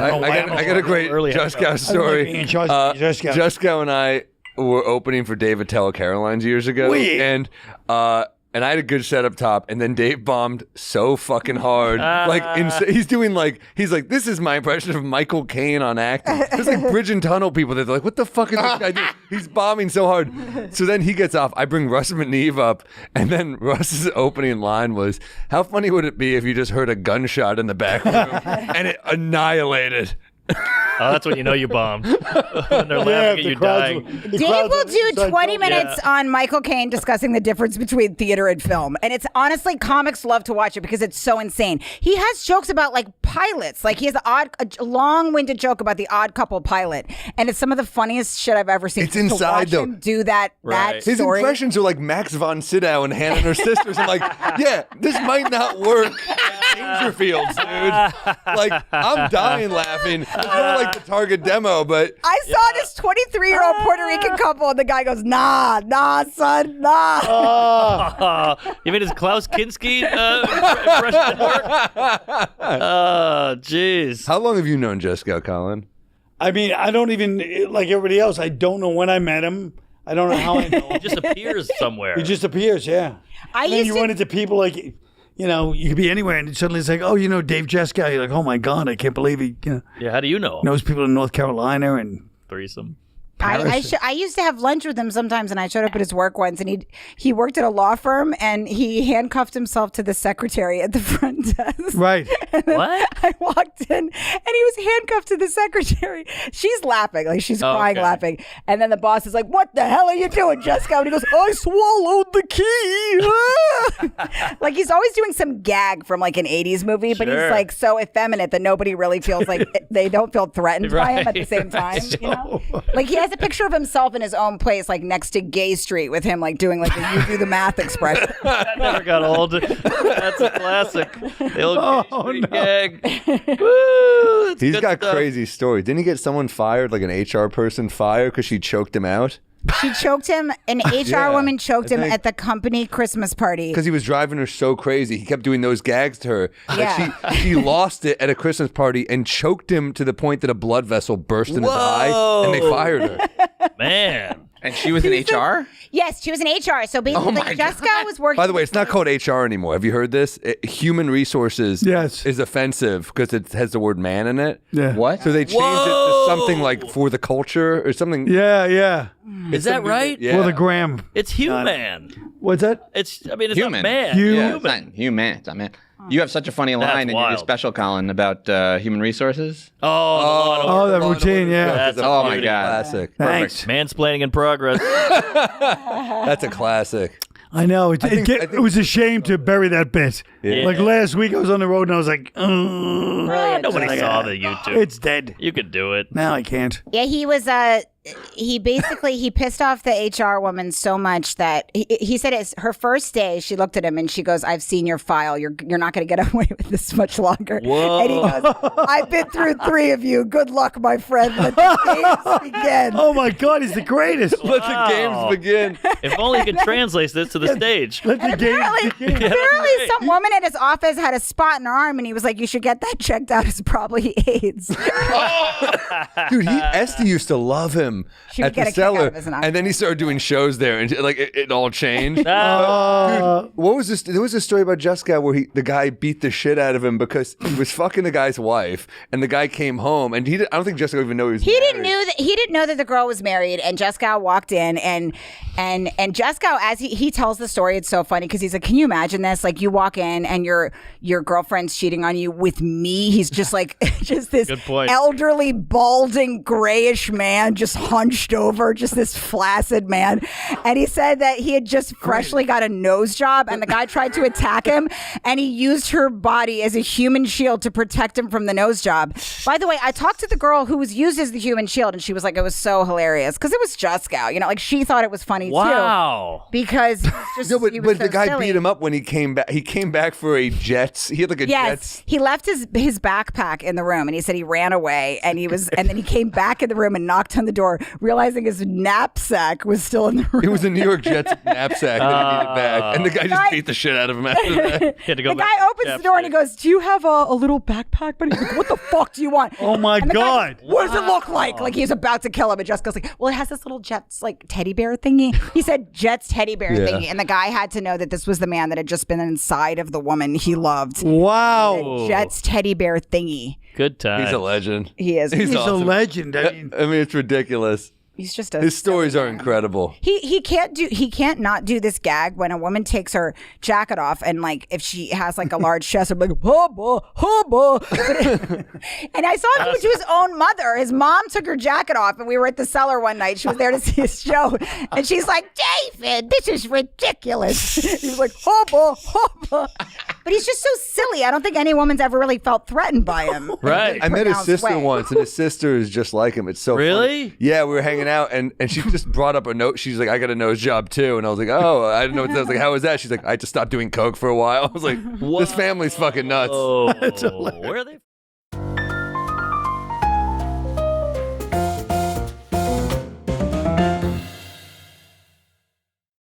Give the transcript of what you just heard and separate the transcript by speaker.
Speaker 1: I got a great Juskow story. Juskow and I were opening for Dave at Caroline's years ago, and I had a good set up top, and then Dave bombed so fucking hard. He's like, this is my impression of Michael Caine on acting. There's like bridge and tunnel people that are like, what the fuck is this guy doing? He's bombing so hard. So then he gets off. I bring Russ McNeve up, and then Russ's opening line was, how funny would it be if you just heard a gunshot in the back room and it annihilated?
Speaker 2: Oh, that's when you know you bombed. When they're laughing at you dying.
Speaker 3: Dave will do 20 minutes on Michael Caine discussing the difference between theater and film. And it's honestly, comics love to watch it because it's so insane. He has jokes about like pilots. Like he has a long-winded joke about the Odd Couple pilot. And it's some of the funniest shit I've ever seen.
Speaker 1: It's inside though.
Speaker 3: Him do that
Speaker 1: His
Speaker 3: story.
Speaker 1: impressions are like Max von Sydow and Hannah and her sisters. I'm like, yeah, this might not work at Dangerfields, dude. Like, I'm dying laughing. It's not like the Target demo, but
Speaker 3: I saw this 23-year-old Puerto Rican couple, and the guy goes, nah, son, nah.
Speaker 2: You mean his Klaus Kinski impression work? Oh, jeez.
Speaker 1: How long have you known Juskow, Colin?
Speaker 4: I mean, I don't even, like everybody else, I don't know when I met him. I don't know how I know him.
Speaker 2: He just appears somewhere.
Speaker 4: He just appears, yeah. Then you run into people like, you know, you could be anywhere and suddenly it's like, oh, you know, Dave Juskow. You're like, oh my God, I can't believe he,
Speaker 2: Yeah, how do you know?
Speaker 4: Knows people in North Carolina and
Speaker 2: threesome.
Speaker 3: I used to have lunch with him sometimes, and I showed up at his work once, and he worked at a law firm, and he handcuffed himself to the secretary at the front desk.
Speaker 4: Right.
Speaker 2: What?
Speaker 3: I walked in, and he was handcuffed to the secretary. She's laughing, like she's crying, laughing. And then the boss is like, what the hell are you doing, Juskow? And he goes, I swallowed the key. Like he's always doing some gag from like an 80s movie, but he's like so effeminate that nobody really feels like, they don't feel threatened by him at the same time. You know? Like he has a picture of himself in his own place, like next to Gay Street, with him like doing like a you do the math expression.
Speaker 2: That never got old. That's a classic. The old Gay Street gag. Woo,
Speaker 1: he's got crazy stories. Didn't he get someone fired, like an HR person fired because she choked him out?
Speaker 3: She choked him. An HR woman choked him at the company Christmas party.
Speaker 1: Because he was driving her so crazy. He kept doing those gags to her. That she lost it at a Christmas party and choked him to the point that a blood vessel burst in his eye, and they fired her.
Speaker 2: Man.
Speaker 5: And she was in HR?
Speaker 3: Yes, she was in HR. So basically, Juskow was working.
Speaker 1: By the way, it's not called HR anymore. Have you heard this? Human resources is offensive because it has the word man in it.
Speaker 4: Yeah.
Speaker 5: What?
Speaker 1: So they changed it to something like for the culture or something.
Speaker 4: Yeah.
Speaker 2: Is that right?
Speaker 1: Yeah.
Speaker 4: For the gram.
Speaker 2: It's human.
Speaker 4: What's that?
Speaker 2: It's human.
Speaker 5: Human.
Speaker 2: Not man.
Speaker 5: Yeah, it's not human. It's not man. You have such a funny line in your special, Colin, about human resources.
Speaker 4: That routine,
Speaker 2: That's
Speaker 5: oh my God.
Speaker 1: Classic.
Speaker 4: Thanks.
Speaker 2: Mansplaining in progress.
Speaker 1: That's a classic.
Speaker 4: I know. It was a shame to bury that bit.
Speaker 1: Yeah.
Speaker 4: Like last week, I was on the road and I was like,
Speaker 2: Nobody saw the YouTube.
Speaker 4: It's dead.
Speaker 2: You could do it.
Speaker 4: Now I can't.
Speaker 3: Yeah, he was. He pissed off the HR woman so much that he said it's her first day. She looked at him and she goes, "I've seen your file. You're not going to get away with this much longer."
Speaker 2: Whoa.
Speaker 3: And he goes, "I've been through 3 of you. Good luck, my friend. Let the games begin."
Speaker 4: Oh my God, he's the greatest.
Speaker 1: Let the games begin.
Speaker 2: If only you could translate this to the stage.
Speaker 4: Let the games begin.
Speaker 3: Apparently, some woman at his office had a spot in her arm, and he was like, "You should get that checked out. It's probably AIDS."
Speaker 1: Dude, Esty used to love him at the Cellar, and then he started doing shows there, and like it all changed. Dude, what was this? There was a story about Juskow where the guy beat the shit out of him because he was fucking the guy's wife, and the guy came home, and I don't think Juskow even knew he was married.
Speaker 3: He didn't know that the girl was married, and Juskow walked in, and Juskow, as he tells the story, it's so funny because he's like, "Can you imagine this? Like, you walk in and your girlfriend's cheating on you with me." He's just like just this elderly, balding, grayish man, just hunched over, just this flaccid man. And he said that he had just freshly got a nose job, and the guy tried to attack him, and he used her body as a human shield to protect him from the nose job. By the way, I talked to the girl who was used as the human shield, and she was like, it was so hilarious because it was Juskow, like she thought it was funny funny
Speaker 2: Wow.
Speaker 3: too. Because he was just,
Speaker 1: No, but,
Speaker 3: he was so
Speaker 1: the guy
Speaker 3: silly.
Speaker 1: beat him up when he came back. He came back for a Jets. He had like a Jets.
Speaker 3: He left his backpack in the room, and he said he ran away, and then he came back in the room and knocked on the door, realizing his knapsack was still in the room.
Speaker 1: It was a New York Jets knapsack that he needed back, and the guy just beat the shit out of him after that.
Speaker 3: The guy opens the door and he goes, "Do you have a little backpack?" But he's like, "What the fuck do you want?"
Speaker 4: Oh my
Speaker 3: And the guy
Speaker 4: God.
Speaker 3: goes, "What does it look like?" Like he's about to kill him, and Jessica's like, "Well, it has this little Jets like teddy bear thingy." He said Jets teddy bear thingy, and the guy had to know that this was the man that had just been inside of the woman he loved.
Speaker 4: Wow.
Speaker 3: Jets teddy bear thingy.
Speaker 2: Good time.
Speaker 1: He's a legend.
Speaker 3: He is.
Speaker 4: He's
Speaker 1: awesome.
Speaker 4: a legend. I mean,
Speaker 1: it's ridiculous.
Speaker 3: He's just a
Speaker 1: His stories
Speaker 3: silly
Speaker 1: are
Speaker 3: man.
Speaker 1: incredible.
Speaker 3: He can't not do this gag when a woman takes her jacket off, and like if she has like a large chest, I'm like hubba hubba. And I saw him do it to his own mother. His mom took her jacket off, and we were at the cellar one night. She was there to see his show, and she's like, "David, this is ridiculous." He was like hubba hubba, but he's just so silly. I don't think any woman's ever really felt threatened by him.
Speaker 2: Right.
Speaker 1: I met his
Speaker 3: Pronounced
Speaker 1: sister
Speaker 3: way.
Speaker 1: once, and his sister is just like him. It's so
Speaker 2: Really?
Speaker 1: funny. Yeah, we were hanging out, and she just brought up a note. She's like, "I got a nose job too," and I was like, "Oh, I didn't know what that was." Like, "How was that?" She's like, "I had to stop doing coke for a while." I was like, "This family's fucking nuts."
Speaker 2: Oh, where are they?